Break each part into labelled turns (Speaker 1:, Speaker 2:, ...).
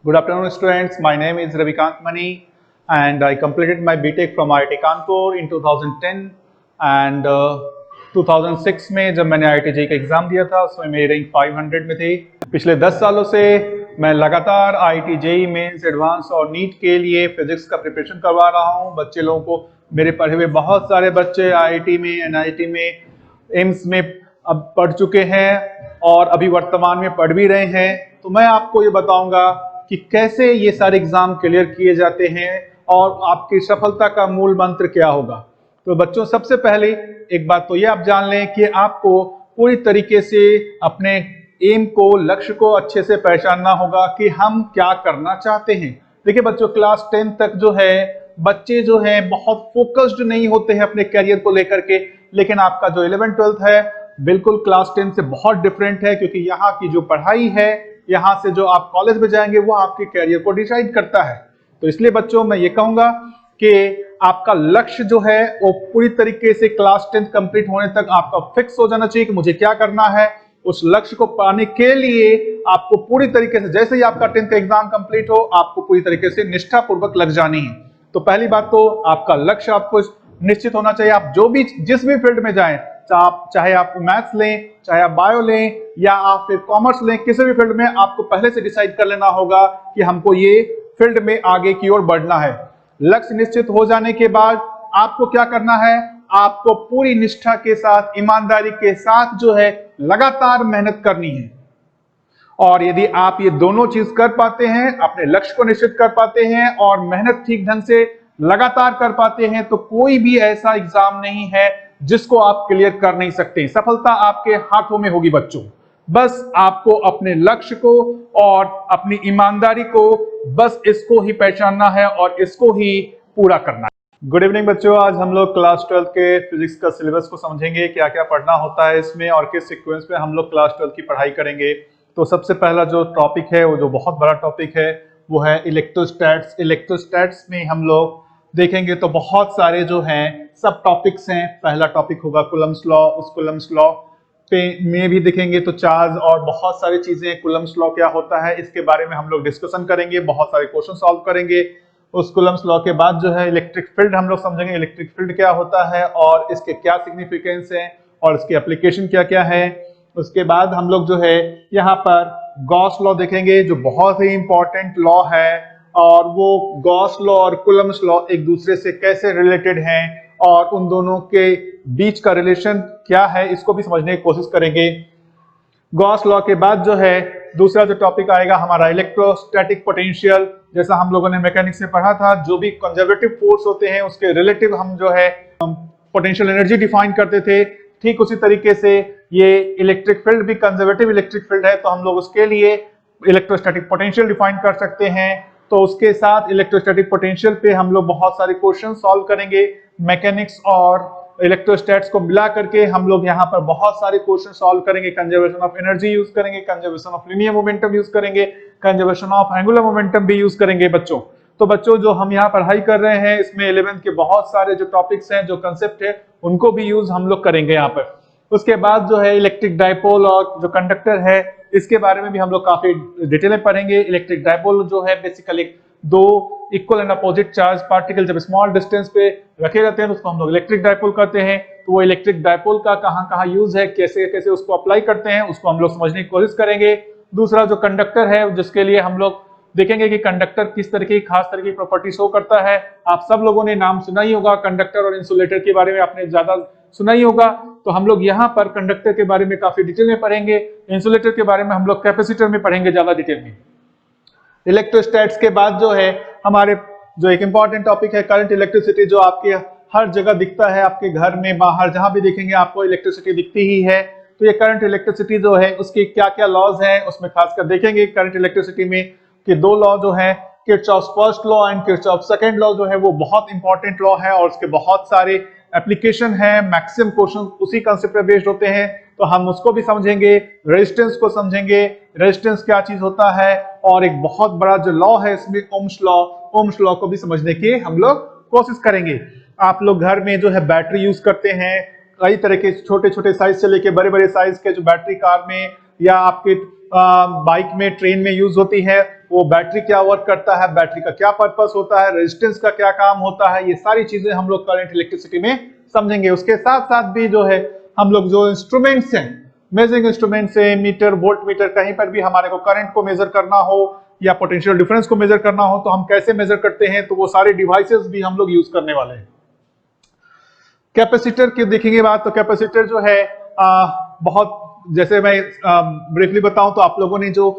Speaker 1: Good afternoon, students. My name is Ravikant Mani, and I completed my BTech from IIT Kanpur in 2010. And 2006 में जब मैंने IIT JEE का exam दिया था, उसमें मेरी रैंक 500 में थी। पिछले 10 सालों से मैं लगातार IIT JEE मेंस, एडवांस और नीट के लिए फिजिक्स का प्रिपरेशन करवा रहा हूँ बच्चे लोगों को। मेरे पढ़े हुए बहुत सारे बच्चे IIT में, NIT में, एम्स में अब पढ़ चुके हैं और अभी वर्तमान में पढ़ भी रहे हैं। तो मैं आपको ये बताऊंगा कि कैसे ये सारे एग्जाम क्लियर किए जाते हैं और आपकी सफलता का मूल मंत्र क्या होगा। तो बच्चों, सबसे पहले एक बात तो ये आप जान लें कि आपको पूरी तरीके से अपने एम को, लक्ष्य को अच्छे से पहचानना होगा कि हम क्या करना चाहते हैं। देखिए बच्चों, क्लास 10 तक जो है बच्चे जो है बहुत फोकस्ड नहीं होते हैं अपने कैरियर को लेकर के, लेकिन आपका जो 11th 12th है बिल्कुल क्लास 10 से बहुत डिफरेंट है, क्योंकि यहाँ की जो पढ़ाई है, यहाँ से जो आप कॉलेज में जाएंगे वो आपके कैरियर को डिसाइड करता है। तो इसलिए बच्चों मैं ये कहूंगा कि आपका लक्ष्य जो है वो पूरी तरीके से क्लास 10 कंप्लीट होने तक आपका फिक्स हो जाना चाहिए कि मुझे क्या करना है। उस लक्ष्य को पाने के लिए आपको पूरी तरीके से, जैसे ही आपका 10th का एग्जाम कंप्लीट हो, आपको पूरी तरीके से निष्ठापूर्वक लग जानी है। तो पहली बात तो आपका लक्ष्य आपको निश्चित होना चाहिए। आप जिस भी फील्ड में जाएं, चाहे आप मैथ्स लें, चाहे आप बायो लें या आप फिर कॉमर्स लें, किसी भी फील्ड में आपको पहले से डिसाइड कर लेना होगा कि हमको ये फील्ड में आगे की ओर बढ़ना है। लक्ष्य निश्चित हो जाने के बाद आपको क्या करना है, आपको पूरी निष्ठा के साथ, ईमानदारी के साथ जो है लगातार मेहनत करनी है। और यदि आप ये दोनों चीज कर पाते हैं, अपने लक्ष्य को निश्चित कर पाते हैं और मेहनत ठीक ढंग से लगातार कर पाते हैं, तो कोई भी ऐसा एग्जाम नहीं है जिसको आप क्लियर कर नहीं सकते। सफलता आपके हाथों में होगी बच्चों। बस आपको अपने लक्ष्य को और अपनी ईमानदारी को, बस इसको ही पहचानना है और इसको ही पूरा करना है। गुड इवनिंग बच्चों, आज हम लोग क्लास 12 के फिजिक्स का सिलेबस को समझेंगे, क्या क्या पढ़ना होता है इसमें और किस सीक्वेंस में हम लोग क्लास 12 की पढ़ाई करेंगे। तो सबसे पहला जो टॉपिक है, वो जो बहुत बड़ा टॉपिक है, वो है इलेक्ट्रोस्टैट्स। इलेक्ट्रोस्टैट्स में हम लोग देखेंगे तो बहुत सारे जो हैं सब टॉपिक्स हैं। पहला टॉपिक होगा कूलम्स लॉ। उस कूलम्स लॉ पे में भी देखेंगे तो चार्ज और बहुत सारी चीजें, कूलम्स लॉ क्या होता है इसके बारे में हम लोग डिस्कशन करेंगे, बहुत सारे क्वेश्चन सॉल्व करेंगे। उस कूलम्स लॉ के बाद जो है इलेक्ट्रिक फील्ड हम लोग समझेंगे, इलेक्ट्रिक फील्ड क्या होता है और इसके क्या सिग्निफिकेंस है और इसकी एप्लीकेशन क्या क्या है। उसके बाद हम लोग जो है यहाँ पर गॉस लॉ देखेंगे, जो बहुत ही इंपॉर्टेंट लॉ है, और वो गॉस लॉ और कूलम्स लॉ एक दूसरे से कैसे रिलेटेड हैं और उन दोनों के बीच का रिलेशन क्या है, इसको भी समझने की कोशिश करेंगे। गॉस लॉ के बाद जो है दूसरा जो टॉपिक आएगा हमारा इलेक्ट्रोस्टैटिक पोटेंशियल। जैसा हम लोगों ने मैकेनिक्स में पढ़ा था, जो भी कंजर्वेटिव फोर्स होते हैं उसके रिलेटिव हम जो है पोटेंशियल एनर्जी डिफाइन करते थे। ठीक उसी तरीके से ये इलेक्ट्रिक फील्ड भी कंजर्वेटिव इलेक्ट्रिक फील्ड है, तो हम लोग उसके लिए इलेक्ट्रोस्टैटिक पोटेंशियल डिफाइन कर सकते हैं। तो उसके साथ इलेक्ट्रोस्टैटिक पोटेंशियल पे हम लोग बहुत सारे क्वेश्चन सॉल्व करेंगे। मैकेनिक्स और इलेक्ट्रोस्टैट्स को मिला करके हम लोग यहाँ पर बहुत सारे क्वेश्चन सॉल्व करेंगे। कंजर्वेशन ऑफ एनर्जी यूज करेंगे, conservation of linear momentum use करेंगे, कंजर्वेशन ऑफ एंगुलर मोमेंटम भी यूज करेंगे बच्चों। तो बच्चों, जो हम यहाँ पढ़ाई कर रहे हैं इसमें 11th के बहुत सारे जो टॉपिक्स हैं, जो कंसेप्ट है, उनको भी यूज हम लोग करेंगे यहाँ पर। उसके बाद जो है इलेक्ट्रिक डायपोल और जो कंडक्टर है, इसके बारे में भी हम लोग काफी डिटेल में पढ़ेंगे। इलेक्ट्रिक डायपोल जो है बेसिकली दो equal and opposite charge particle जब स्मॉल डिस्टेंस पे रखे रहते हैं तो उसको हम लोग इलेक्ट्रिक डायपोल कहते हैं। तो वो इलेक्ट्रिक डायपोल का कहाँ कहाँ यूज है, कैसे कैसे उसको अप्लाई करते हैं, उसको हम लोग समझने की कोशिश करेंगे। दूसरा जो कंडक्टर है, जिसके लिए हम लोग देखेंगे कि कंडक्टर किस तरह की खास तरह की प्रॉपर्टी शो करता है। आप सब लोगों ने नाम सुना ही होगा, कंडक्टर और इंसुलेटर के बारे में आपने ज्यादा सुना ही होगा। तो हम लोग यहाँ पर कंडक्टर के बारे में काफी डिटेल में पढ़ेंगे, इंसुलेटर के बारे में हम लोग कैपेसिटर में पढ़ेंगे ज्यादा डिटेल में। इलेक्ट्रोस्टैट्स के बाद जो है हमारे जो एक इंपॉर्टेंट टॉपिक है करंट इलेक्ट्रिसिटी, जो आपके हर जगह दिखता है, आपके घर में, बाहर, जहां भी देखेंगे आपको इलेक्ट्रिसिटी दिखती ही है। तो ये करंट इलेक्ट्रिसिटी जो है उसकी क्या क्या लॉज हैं, उसमें खासकर देखेंगे करंट इलेक्ट्रिसिटी में कि दो लॉ जो है, Kirchhoff's first law and Kirchhoff's second law जो है, वो बहुत इंपॉर्टेंट लॉ है और उसके बहुत सारे एप्लीकेशन है। मैक्सिमम क्वेश्चन उसी कंसेप्ट पे बेस्ड होते हैं, तो हम उसको भी समझेंगे। रेजिस्टेंस को समझेंगे, रेजिस्टेंस क्या चीज होता है, और एक बहुत बड़ा जो लॉ है इसमें ओम्स लॉ को भी समझने की हम लोग कोशिश करेंगे। आप लोग घर में जो है बैटरी यूज करते हैं, कई तरह के छोटे छोटे साइज से लेके बड़े बड़े साइज के जो बैटरी कार में या आपके बाइक में, ट्रेन में यूज होती है, वो बैटरी क्या वर्क करता है, बैटरी का क्या पर्पस होता है, रेजिस्टेंस का क्या काम होता है, ये सारी चीजें हम लोग करंट इलेक्ट्रिसिटी में समझेंगे। उसके साथ साथ भी जो है हम लोग जो इंस्ट्रूमेंट्स हैं, मेजरिंग इंस्ट्रूमेंट्स है, मीटर, वोल्ट मीटर, कहीं पर भी हमारे को करंट को मेजर करना हो या पोटेंशियल डिफरेंस को मेजर करना हो तो हम कैसे मेजर करते हैं, तो वो सारे डिवाइसेस भी हम लोग यूज करने वाले हैं। कैपेसिटर की देखेंगे बात, तो कैपेसिटर जो है बहुत, जैसे मैं ब्रीफली बताऊं तो आप लोगों ने जो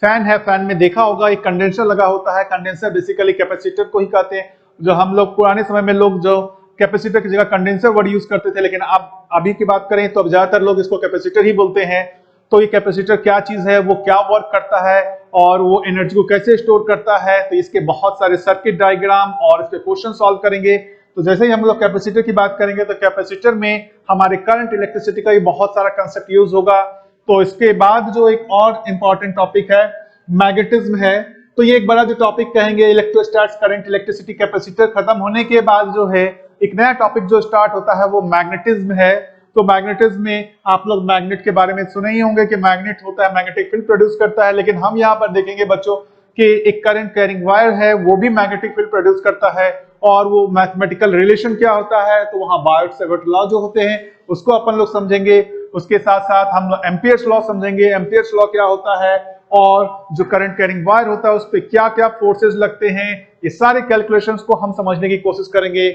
Speaker 1: फैन है, फैन में देखा होगा एक कंडेंसर लगा होता है। कंडेंसर बेसिकली कैपेसिटर को ही कहते हैं। जो हम लोग पुराने समय में लोग जो कैपेसिटर की जगह कंडेंसर वर्ड यूज करते थे, लेकिन अब अभी की बात करें तो अब ज्यादातर लोग इसको कैपेसिटर ही बोलते हैं। तो ये कैपेसिटर क्या चीज है, वो क्या वर्क करता है और वो एनर्जी को कैसे स्टोर करता है, तो इसके बहुत सारे सर्किट डायग्राम और इसके क्वेश्चन सॉल्व करेंगे। तो जैसे ही हम लोग कैपेसिटर की बात करेंगे तो कैपेसिटर में हमारे करंट इलेक्ट्रिसिटी का भी बहुत सारा कंसेप्ट यूज होगा। तो इसके बाद जो एक और इंपॉर्टेंट टॉपिक है मैग्नेटिज्म है। तो ये एक बड़ा जो टॉपिक कहेंगे, इलेक्ट्रोस्टैट्स, करंट, इलेक्ट्रिसिटी, कैपेसिटर खत्म होने के बाद जो है एक नया टॉपिक जो स्टार्ट होता है वो मैग्नेटिज्म है। तो मैग्नेटिज्म में आप लोग मैग्नेट के बारे में सुने ही होंगे कि मैग्नेट होता है, मैग्नेटिक फील्ड प्रोड्यूस करता है, लेकिन हम यहाँ पर देखेंगे बच्चों कि एक करंट कैरिंग वायर है वो भी मैग्नेटिक फील्ड प्रोड्यूस करता है। और वो मैथमेटिकल रिलेशन क्या होता है, तो वहां बायोट-सेवर्ट लॉ जो होते हैं उसको अपन लोग समझेंगे। उसके साथ साथ हम लोग एम्पियर्स लॉ समझेंगे, एम्पियर्स लॉ क्या होता है और जो करंट कैरिंग वायर होता है उस पर क्या क्या फोर्सेस लगते हैं, ये सारे कैलकुलेशंस को हम समझने की कोशिश करेंगे।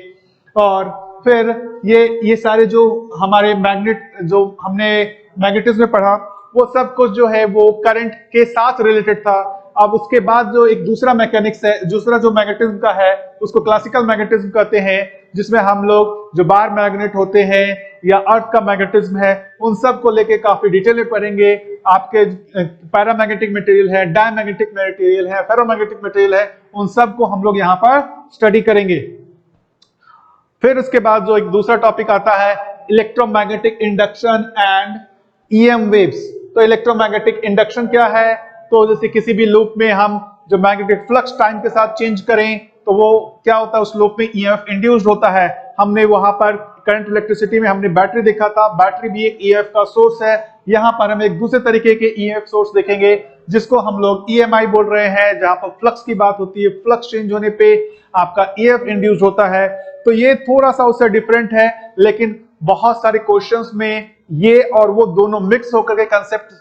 Speaker 1: और फिर ये सारे जो हमारे मैग्नेट, जो हमने मैग्नेटिज्म में पढ़ा, वो सब कुछ जो है वो करंट के साथ रिलेटेड था। अब उसके बाद जो एक दूसरा मैकेनिक्स है, दूसरा जो मैग्नेटिज्म का है उसको क्लासिकल मैग्नेटिज्म कहते हैं, जिसमें हम लोग जो बार मैग्नेट होते हैं या अर्थ का मैग्नेटिज्म है उन सब को लेके काफी डिटेल में पढ़ेंगे। आपके पैरामैग्नेटिक मटेरियल है, डायमैग्नेटिक मटेरियल है, फेरोमैग्नेटिक मटेरियल है, उन सब को हम लोग यहाँ पर स्टडी करेंगे। फिर उसके बाद जो एक दूसरा टॉपिक आता है electromagnetic induction and EM waves. तो इलेक्ट्रोमैग्नेटिक इंडक्शन क्या है, तो जैसे किसी भी लूप में हम जो मैग्नेटिक फ्लक्स टाइम के साथ चेंज करें तो वो क्या होता है, उस लूप में ईएमएफ इंड्यूस्ड होता है। हमने वहां पर करंट इलेक्ट्रिसिटी में हमने बैटरी देखा था, बैटरी भी एक ईएमएफ का सोर्स है। यहाँ पर हम एक दूसरे तरीके के ईएमएफ सोर्स देखेंगे जिसको हम लोग ईएमआई बोल रहे हैं, जहां पर फ्लक्स की बात होती है, फ्लक्स चेंज होने पे आपका ईएमएफ इंड्यूस होता है। तो ये थोड़ा सा उससे डिफरेंट है, लेकिन बहुत सारे क्वेश्चंस में ये और वो दोनों मिक्स होकर के कंसेप्ट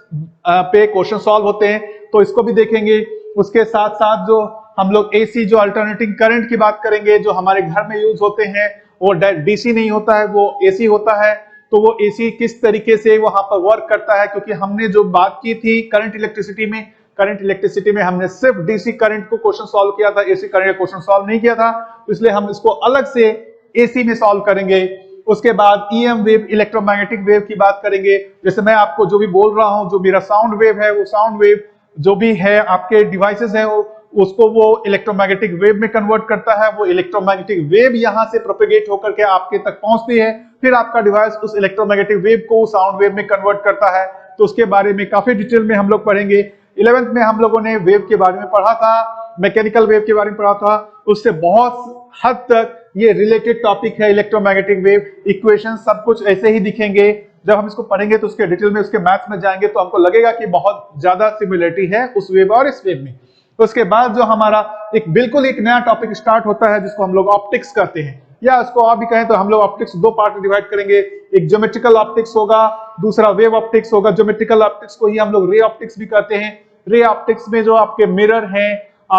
Speaker 1: पे क्वेश्चन सॉल्व होते हैं, तो इसको भी देखेंगे। उसके साथ साथ जो हम लोग एसी जो अल्टरनेटिंग करंट की बात करेंगे, जो हमारे घर में यूज होते हैं, वो डीसी नहीं होता है, वो एसी होता है। तो वो एसी किस तरीके से वहां पर वर्क करता है, क्योंकि हमने जो बात की थी करंट इलेक्ट्रिसिटी में हमने सिर्फ डीसी करंट को क्वेश्चन सॉल्व किया था, एसी करंट का क्वेश्चन सॉल्व नहीं किया था, तो इसलिए हम इसको अलग से एसी में सॉल्व करेंगे। उसके बाद ईएम वेव, इलेक्ट्रोमैग्नेटिक वेव की बात करेंगे। जैसे मैं आपको जो भी बोल रहा हूं, जो मेरा साउंड वेव है, वो साउंड वेव जो भी है आपके डिवाइसेस है उसको वो इलेक्ट्रोमैग्नेटिक वेव में कन्वर्ट करता है। वो इलेक्ट्रोमैग्नेटिक वेव यहां से प्रोपेगेट होकर के आपके तक पहुंचती है, फिर आपका डिवाइस उस इलेक्ट्रोमैग्नेटिक वेव को साउंड वेव में कन्वर्ट करता है। तो उसके बारे में काफी डिटेल में हम लोग पढ़ेंगे। 11th में हम लोगों ने वेव के बारे में पढ़ा था, मैकेनिकल वेव के बारे में पढ़ा था, उससे बहुत हद तक ये रिलेटेड टॉपिक है। इलेक्ट्रोमैग्नेटिक वेव इक्वेशन सब कुछ ऐसे ही दिखेंगे। जब हम इसको पढ़ेंगे तो उसके डिटेल में, उसके मैथ्स में जाएंगे तो हमको लगेगा कि बहुत ज्यादा सिमिलरिटी है उस वेव और इस वेव में। तो उसके बाद जो हमारा बिल्कुल एक नया टॉपिक स्टार्ट होता है जिसको हम लोग ऑप्टिक्स कहते हैं, या उसको और भी कहें तो हम लोग ऑप्टिक्स दो पार्ट में डिवाइड करेंगे। एक ज्योमेट्रिकल ऑप्टिक्स होगा, दूसरा वेव ऑप्टिक्स होगा। ज्योमेट्रिकल ऑप्टिक्स को ही हम लोग रे ऑप्टिक्स भी कहते हैं। रे ऑप्टिक्स में जो आपके मिरर हैं,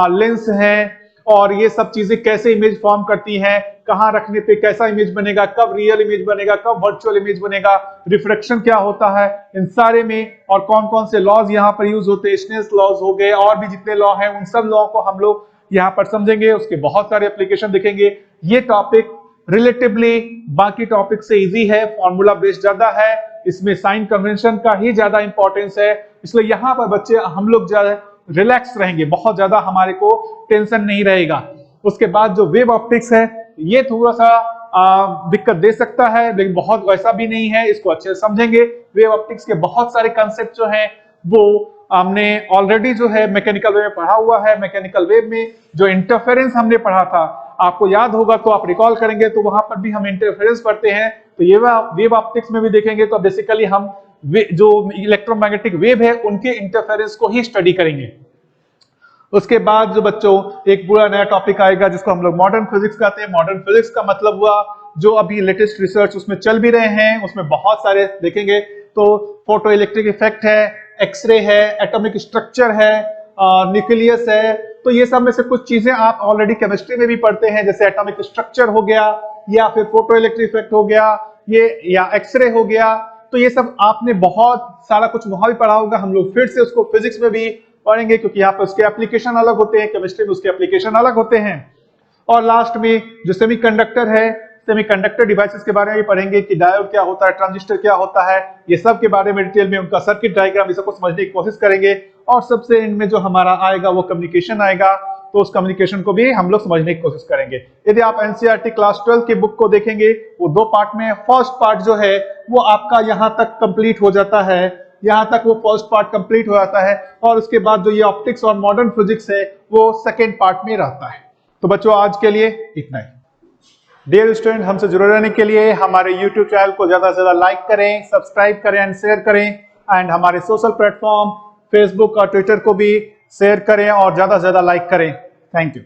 Speaker 1: लेंस हैं, और ये सब चीजें कैसे इमेज फॉर्म करती हैं, कहां रखने पे कैसा इमेज बनेगा, कब रियल इमेज बनेगा, कब वर्चुअल इमेज बनेगा, रिफ्रैक्शन क्या होता है, इन सारे में, और कौन कौन से लॉज यहाँ पर यूज होते हैं, स्नेल्स लॉज हो गए, और भी जितने लॉ हैं उन सब लॉ को हम लोग यहाँ पर समझेंगे। उसके बहुत सारे एप्लीकेशन देखेंगे। ये टॉपिक रिलेटिवली बाकी टॉपिक से इजी है, फॉर्मूला बेस्ड ज्यादा है, इसमें साइन कन्वेंशन का ही ज्यादा इंपॉर्टेंस है, इसलिए यहाँ पर बच्चे हम लोग ज्यादा रिलैक्स रहेंगे, बहुत ज्यादा हमारे को टेंशन नहीं रहेगा। उसके बाद जो वेव ऑप्टिक्स है ये थोड़ा सा दिक्कत दे सकता है, लेकिन बहुत वैसा भी नहीं है, इसको अच्छे से समझेंगे। वेव ऑप्टिक्स के बहुत सारे कंसेप्ट जो हैं वो हमने ऑलरेडी जो है मैकेनिकल वेव में पढ़ा हुआ है। मैकेनिकल वेव में जो इंटरफेरेंस हमने पढ़ा था, आपको याद होगा तो आप रिकॉल करेंगे, तो वहां पर भी हम इंटरफेरेंस पढ़ते हैं। तो ये वेव ऑप्टिक्स में भी देखेंगे तो बेसिकली हम जो इलेक्ट्रोमैग्नेटिक वेव है उनके इंटरफेरेंस को ही स्टडी करेंगे। उसके बाद जो बच्चों एक पूरा नया टॉपिक आएगा जिसको हम लोग मॉडर्न फिजिक्स कहते हैं। मॉडर्न फिजिक्स का मतलब हुआ जो अभी लेटेस्ट रिसर्च उसमें चल भी रहे हैं, उसमें बहुत सारे देखेंगे तो फोटो इलेक्ट्रिक इफेक्ट है, एक्सरे है, एटॉमिक स्ट्रक्चर है, न्यूक्लियस है। तो ये सब में से कुछ चीजें आप ऑलरेडी केमिस्ट्री में भी पढ़ते हैं, जैसे एटॉमिक स्ट्रक्चर हो गया या फिर फोटो इलेक्ट्रिक इफेक्ट हो गया, ये या एक्सरे हो गया। तो ये सब आपने बहुत सारा कुछ वहां भी पढ़ा होगा, हम लोग फिर से उसको फिजिक्स में भी पढ़ेंगे क्योंकि यहाँ पे उसके एप्लीकेशन अलग होते हैं, केमिस्ट्री में उसके एप्लीकेशन अलग होते हैं। और लास्ट में जो सेमीकंडक्टर है, सेमीकंडक्टर डिवाइसेस के बारे में भी पढ़ेंगे कि डायोड क्या होता है, ट्रांजिस्टर क्या होता है, ये सब के बारे में डिटेल में उनका सर्किट डायग्राम ये सब को समझने की कोशिश करेंगे। और सबसे इनमें जो हमारा आएगा वो कम्युनिकेशन आएगा, तो उस कम्युनिकेशन को भी हम लोग समझने की कोशिश करेंगे। यदि आप एनसीईआरटी क्लास 12 की बुक को देखेंगे वो 2 पार्ट में है। फर्स्ट पार्ट जो है वो आपका यहाँ तक कंप्लीट हो जाता है, यहाँ तक वो फर्स्ट पार्ट कंप्लीट हो जाता है, और उसके बाद जो ये ऑप्टिक्स और मॉडर्न फिजिक्स है वो सेकेंड पार्ट में रहता है। तो बच्चों आज के लिए इतना ही। डियर स्टूडेंट, हमसे जुड़े रहने के लिए हमारे यूट्यूब चैनल को ज्यादा से ज्यादा लाइक करें, सब्सक्राइब करें एंड शेयर करें, एंड हमारे सोशल प्लेटफॉर्म फेसबुक और ट्विटर को भी शेयर करें और ज्यादा से ज्यादा लाइक करें। Thank you.